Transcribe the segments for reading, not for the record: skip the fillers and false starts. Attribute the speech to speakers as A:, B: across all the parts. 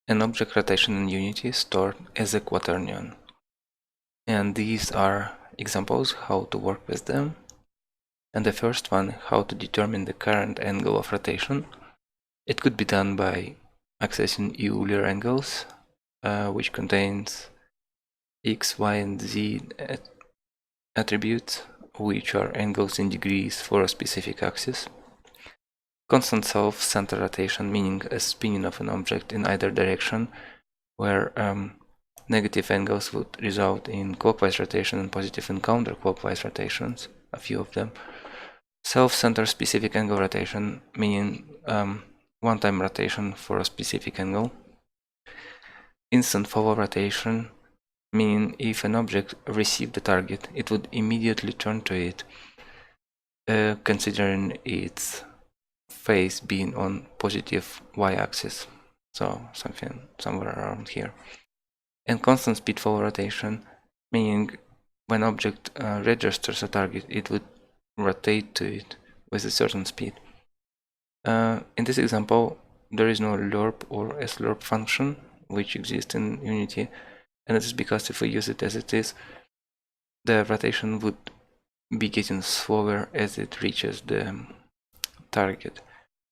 A: an object rotation in Unity stored as a quaternion. And these are examples how to work with them. And the first one, how to determine the current angle of rotation. It could be done by accessing Euler angles, which contains x, y, and z attributes, which are angles in degrees for a specific axis. Constant self-center rotation, meaning a spinning of an object in either direction, where negative angles would result in clockwise rotation and positive and counterclockwise rotations, a few of them. Self-center specific angle rotation, meaning one-time rotation for a specific angle. Instant follow rotation, meaning if an object received the target, it would immediately turn to it, considering its phase being on positive y-axis, so somewhere around here. And constant speed follow rotation, meaning when object registers a target, it would rotate to it with a certain speed. In this example, there is no lerp or slurp function which exists in Unity, and it is because if we use it as it is, the rotation would be getting slower as it reaches the target.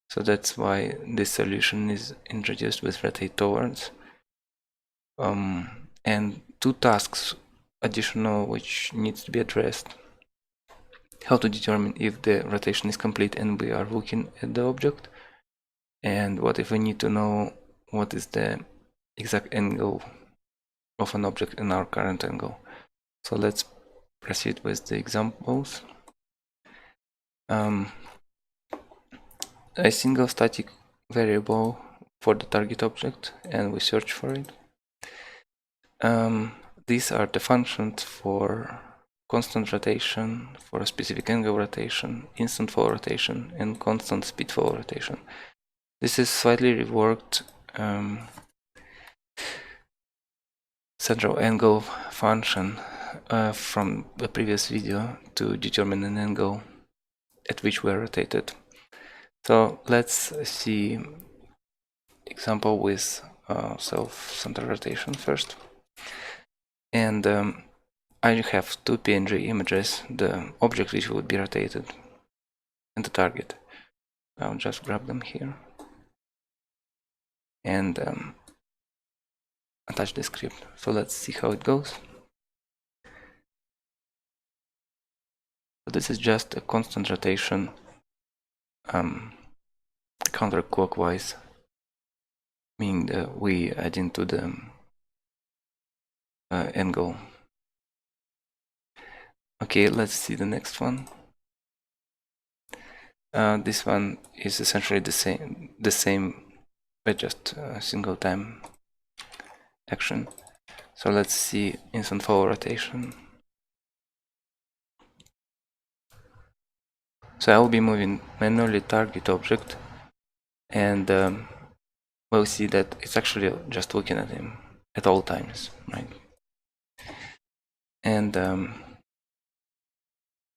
A: So that's why this solution is introduced with rotate towards. And two tasks additional which needs to be addressed. How to determine if the rotation is complete and we are looking at the object, and what if we need to know what is the exact angle of an object in our current angle. So let's proceed with the examples. A single static variable for the target object, and we search for it. These are the functions for constant rotation, for a specific angle rotation, instant follow rotation, and constant speed follow rotation. This is slightly reworked central angle function from the previous video to determine an angle at which we are rotated. So let's see example with self-center rotation first. And I have two PNG images, the object which would be rotated and the target. I'll just grab them here and attach the script. So let's see how it goes. So this is just a constant rotation counterclockwise, meaning that we add into the angle. Okay, let's see the next one. This one is essentially the same, but just a single time action. So let's see instant follow rotation. So I will be moving manually target object, and we'll see that it's actually just looking at him at all times, right? And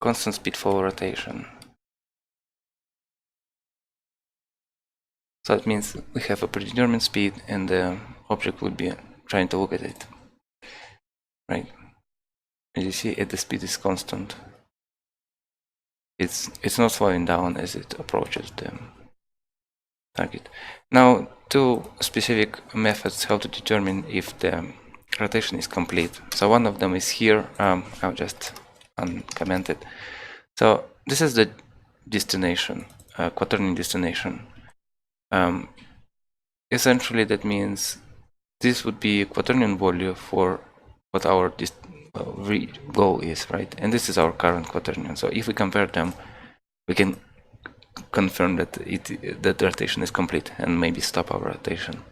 A: constant speed follow rotation. So that means we have a predetermined speed and the object would be trying to look at it, right? As you see, the speed is constant. It's not slowing down as it approaches the target. Now, two specific methods how to determine if the rotation is complete. So one of them is here. I'll just uncomment it. So this is the destination, quaternion destination. Essentially, that means this would be a quaternion value for what our goal is, right? And this is our current quaternion. So if we compare them, we can confirm that that the rotation is complete and maybe stop our rotation.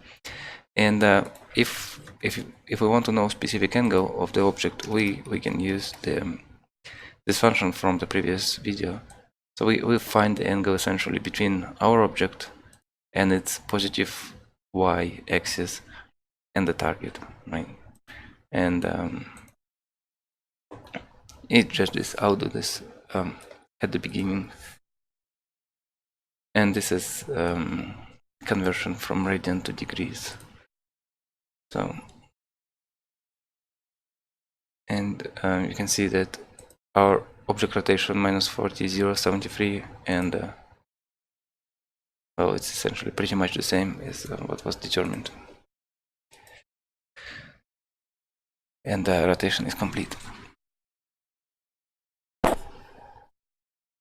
A: And if we want to know specific angle of the object, we can use this function from the previous video. So we find the angle essentially between our object and its positive y-axis and the target, right? And it just this. I'll do this at the beginning. And this is conversion from radian to degrees. So, and you can see that our object rotation minus 40, 0, 73, and well, it's essentially pretty much the same as what was determined. And the rotation is complete.